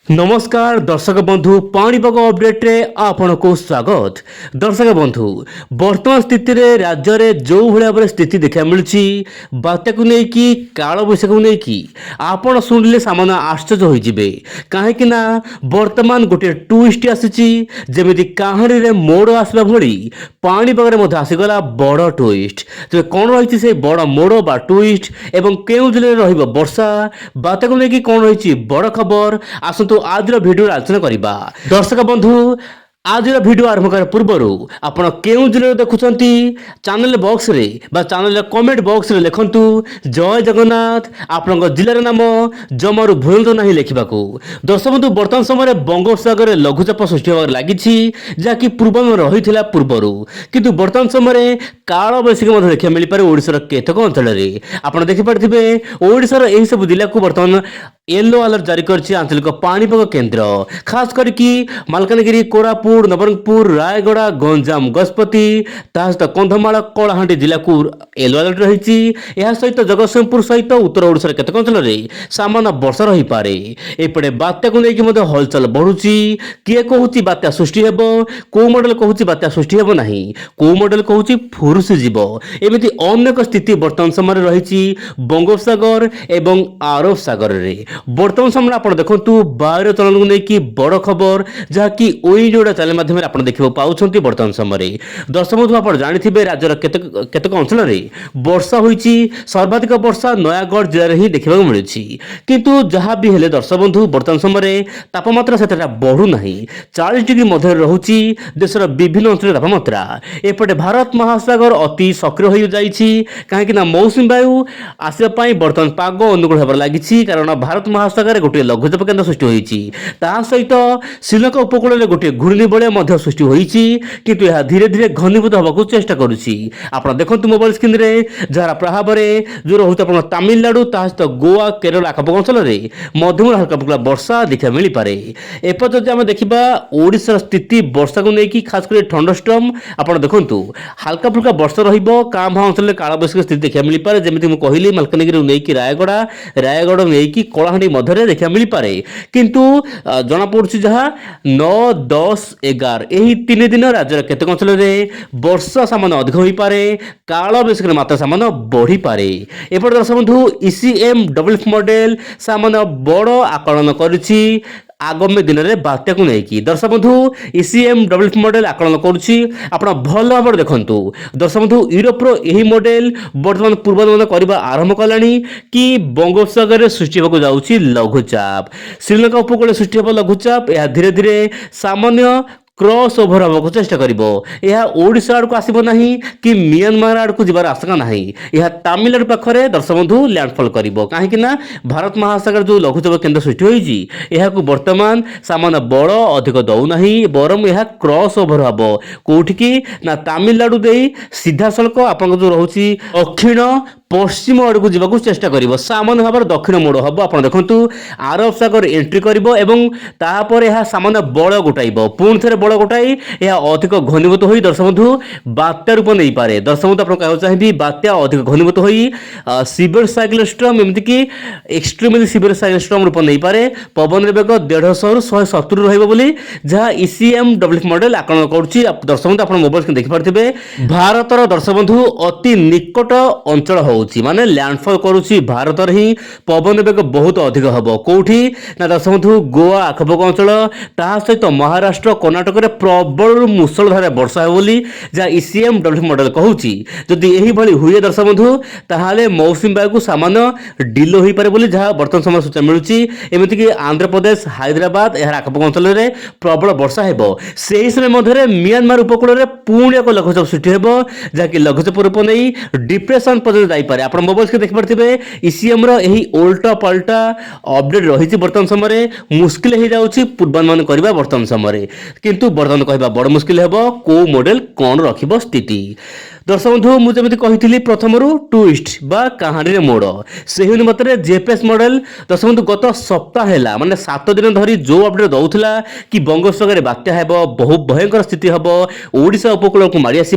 नमस्कार दर्शक बंधु पाणीपाग अपडेट रे आपनको स्वागत। दर्शक बंधु वर्तमान स्थिति रे राज्य रे जो भलिया भाव स्थिति देखा मिलुची बात्या को नहीं कि काल बैशाख को नहीं कि आपण सुनिले सामान्य आश्चर्य हो जिवे काहे ना वर्तमान गोटे ट्विस्ट आसीची जेमिति कहानी रे मोड़ आसला भली पाणीपाग रे मध्य आसीगला बड़ ट्विस्ट। तो कौन रही से बड़ मोड़ बा ट्विस्ट एवं केउ जिले रहिबो वर्षा बात्या को नहीं कि कौन रही बड़ खबर आसतु आज भिडियो आलोचना करवा। दर्शक बंधु आज भिडियो आरंभ कर पूर्व आपण केउ जिले देखुंत चैनल बॉक्स रे बा चैनल कमेंट बॉक्स रे लिखंतु जय जगन्नाथ। आपण जिलार नाम जमारू भूलतु नहीं लिखा। दर्शक बंधु वर्तमान समय बंगोपसागर लघुचाप सृष्टि होगा लगी जहाँकि पूर्व रही पूर्वर किंतु वर्तमान समय काल बैशाखी देखा मिल पारे ओडिशार केतक अंचल आप देखिपे ओडिशार यही सब जिला को वर्तमान येलो अलर्ट जारी करछि आंचलिक पाणीपाग केन्द्र खास करके मालकानगिरी कोरापुट नवरंगपुर रायगड़ा गंजाम गजपति सहित कंधमाल कलाहांडी जिला को येलो अलर्ट रही सहित जगतसिंहपुर सहित उत्तर ओडिशार केतक अंचल सामान्य वर्षा रही पारे। एपटे बात्या को लेकिन हलचल बढ़ुची किए कहूँ बात्या सृष्टि हेब को मॉडल कहूँ बात्या सृष्टि हेब नहीं को मॉडल कहूँ फुरुसी जीव एमती अनेक स्थिति वर्तमान समय रही बंगोपसागर एवं आरब सागर रे। वर्तमान समय आप देखु वायु चलन को लेकिन बड़ खबर जहाँकि ओइनोडा चैनल माध्यम आप देखा पाँच वर्तमान समय। दर्शक बंधु आप जानते राज्यर केतक अंचल वर्षा होती सर्वाधिक वर्षा नयागढ़ जिले में ही देखा मिलूँ किंतु जहाँ भी हेले दर्शक बंधु वर्तमान समय तापमात्रा से बढ़ुना 40 डिग्री मध्य रोचे देशर विभिन्न अंचल तापमात्रा। एपटे भारत महासागर अति सक्रिय हो जाइए कहीं मौसुमी वायु आसवाई वर्तमान पाग अनुकूल होबार लगी कारण भारत महासागर गोटे लघुचाप केन्द्र सृष्टि होती सहित श्रीलंका उपकूल में गोटे घूर्णी बलय सृष्टि होती किंतु यह धीरे धीरे घनीभूत होगा चेष्टा करुच्ची। आप देखो मोबाइल स्क्रीन रे जार प्रभाव में जो रोचे तमिलनाडु सहित गोवा केरल आखपाख अंचल में मध्यम हल्का फुल्का वर्षा देखा मिल पारे। एपर जब आम देखा ओडिशार स्थिति वर्षा को लेकिन खास कर थंडरस्टॉर्म आप देखु हल्का फुल्का वर्षा रहा अंचल काल बैशाखी स्थिति देखा मिल पारे जमी मुझे कहली मालकानगिरी नहीं रायगड़ा नहीं कलाहांडी मध्य देखा मिल पारे किंतु जना पड़ी जहाँ 9, 10, 11 यही 3 दिन राज्य केतक अंचल वर्षा सामान्य अधिक हो पारे काल बैशाखी मात्रा सामान्य बढ़ी पारे। एपटे दर्शक बंधु ECM डब्ल्यूएफ मॉडल सामान्य बड़ आकलन करिछि आगामी दिन में बात्या को लेकिन। दर्शक बंधु ECM डब्ल्यूएफ मॉडल आकलन करुच्ची आप भल भाव देखु। दर्शक बंधु यूरोपर यही मॉडल वर्तमान पूर्वानुमान करने आरंभ कलानी कि बंगोपसागर सृष्टि होगा जाऊँगी लघुचाप श्रीलंका उपकूल सृष्टि हो लघुचाप यह धीरे धीरे सामान्य क्रॉस ओवर होगा चेष्टा करिवो। यह ओडिशा आड़ को आसीबो नहीं कि म्यांमार आड़ को जीवार आशंका नहीं यह तमिलनाडु पाखरे दर्शक बंधु लैंडफॉल करिवो कहीं भारत महासागर जो लघुचाप केन्द्र सृष्टि होइछि यहाकू वर्तमान सामान्य बड़ अधिक दौ नहीं बरम यह क्रॉस ओवर हबो कोठिकी ना तमिलनाडु देई सीधा सड़क आपन जो रहउछि दक्षिण पश्चिम आड़ को जावाक चेष्टा करिवो सामान्य भाव दक्षिण मोड़ हम आप देखु आरब सागर एंट्री करिवो एवं तापर यह सामान्य बड़ गोटाइब पुणी थे बड़ गोटाई यह अधिक घनीभूत हो दर्शक बंधु बात्या रूप नहीं पारे। दर्शक बंधु आप कहना चाहिए बात्या अधिक घनीभूत हो सिवियर साइक्लोन स्टॉर्म एमतीक एक्सट्रीमली सिवियर साइक्लोन स्टॉर्म रूप नहीं पारे पवन बेग 150 ରୁ 170 रही जहाँ ECM डब्ल्यूएफ मॉडल आकलन करुच्ची। दर्शक बंधु आप मोबाइल देखिपे भारतर दर्शक बंधु अति निकट अंचल हो माने लैंडफॉल करुच्ची भारत ही पवन बेग बहुत अधिक हम कौटी ना दर्शक बंधु गोवा आखपाख अंचल सहित महाराष्ट्र कर्णाटक में प्रबल मुसलधारे वर्षा है बोली जहाँ ECM डब्ल्यूएफ मॉडल कहूँ जदि यही भली हुए दर्शक बंधु ताहाले मौसुमी वायु को सामान्य ढिलो हो पारे बोली जहाँ वर्तमान समय सूचना मिलूँ एमतीक आंध्र प्रदेश हैदराबाद यार आखपाख अंचल में प्रबल वर्षा है से समय मध्य म्यांमार उपकूल में पुणी एक लघुचाप सृष्टि हो जहाँकि लघुचाप रूप नहीं डिप्रेशन पर्यटन जापे आप मोबाइल के देखिपे ECM रही उल्टा पल्टा अपडेट रही वर्तमान समय मुस्किल हो जाऊँगी पूर्वानुमान करवा वर्तमान समय किंतु वर्तमान कहवा बड़ मुस्किल है को मॉडल कौन रखिब स्थिति। दर्शक बंधु मुझे कही प्रथम ट्विस्ट बा कहानी मोड़ से मत जेपीएस मॉडल दर्शक बंधु गत सप्ताह है माने 7 दिन धरी जो अपडेट दौला कि बंगोपसागर बात्या है बहु भयंकर स्थिति हम ओडिशा उपकूल को मारी आस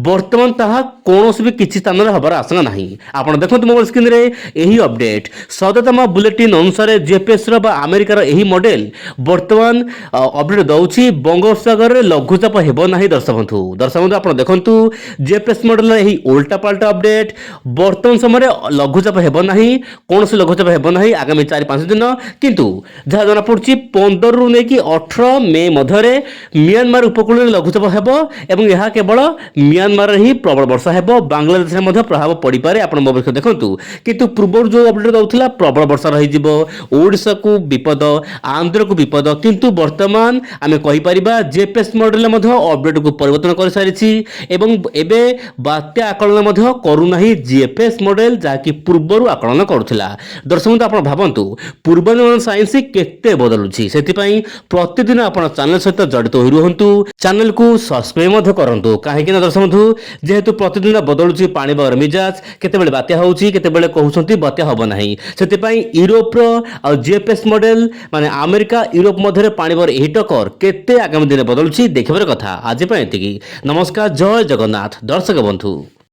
बर्तमान ताहा कौन भी किसी स्थान में हबार आशंका ना आप देखो मोबाइल स्क्रीन में यही अपडेट सद्यतम बुलेटिन अनुसार जेपीएस आमेरिकार यही मॉडल बर्तमान अपडेट दौर बंगोपसागर लघुचाप हेब ना दर्शक बंधु आप देखो जेपीएस मॉडल यही उल्टा पाल्टा अपडेट बर्तमान समय लघुचाप हेब ना कौन लघुचाप हेब ना आगामी 4-5 दिन किंतु जहाँ जना पड़ी 15 रु नहीं 18 मे मध्य म्यांमार उपकूल में लघुचाप हेब एवं यह केवल म्यांमार ही प्रबल वर्षा हेब बांग्लादेश में प्रभाव पड़ पारे आप मोबाइल देखु किंतु पूर्व जो अपडेट दौला प्रबल वर्षा रहीशा को विपद आंध्र को विपद किंतु वर्तमान आम कहीपर जेपीएस मॉडल अपडेट को परिवर्तन कर सारी एवं एबे बात्या आकलन करूना जीएफएस मॉडल जहाँकि पूर्वर आकलन करुला दर्शक आप भावतु पूर्वानुमान साइंस केते बदलुची से प्रतिदिन आप चैनल सहित जड़ित हो रुहतु चैनल को सब्सक्राइब करूँ कहीं दर्शक बंधु जेहेतु प्रतिदिन बदलुची पाणीपागर मिजाज केते बात्या होती केते कहते बात्या हम ना से यूरोप जीएफएस मॉडल माने अमेरिका यूरोप मध्य पाणीपागर यही टक्कर केते आगामी दिन बदलुची देखिबार कथा आज एति नमस्कार जय जगन्नाथ दर्शक बंधु।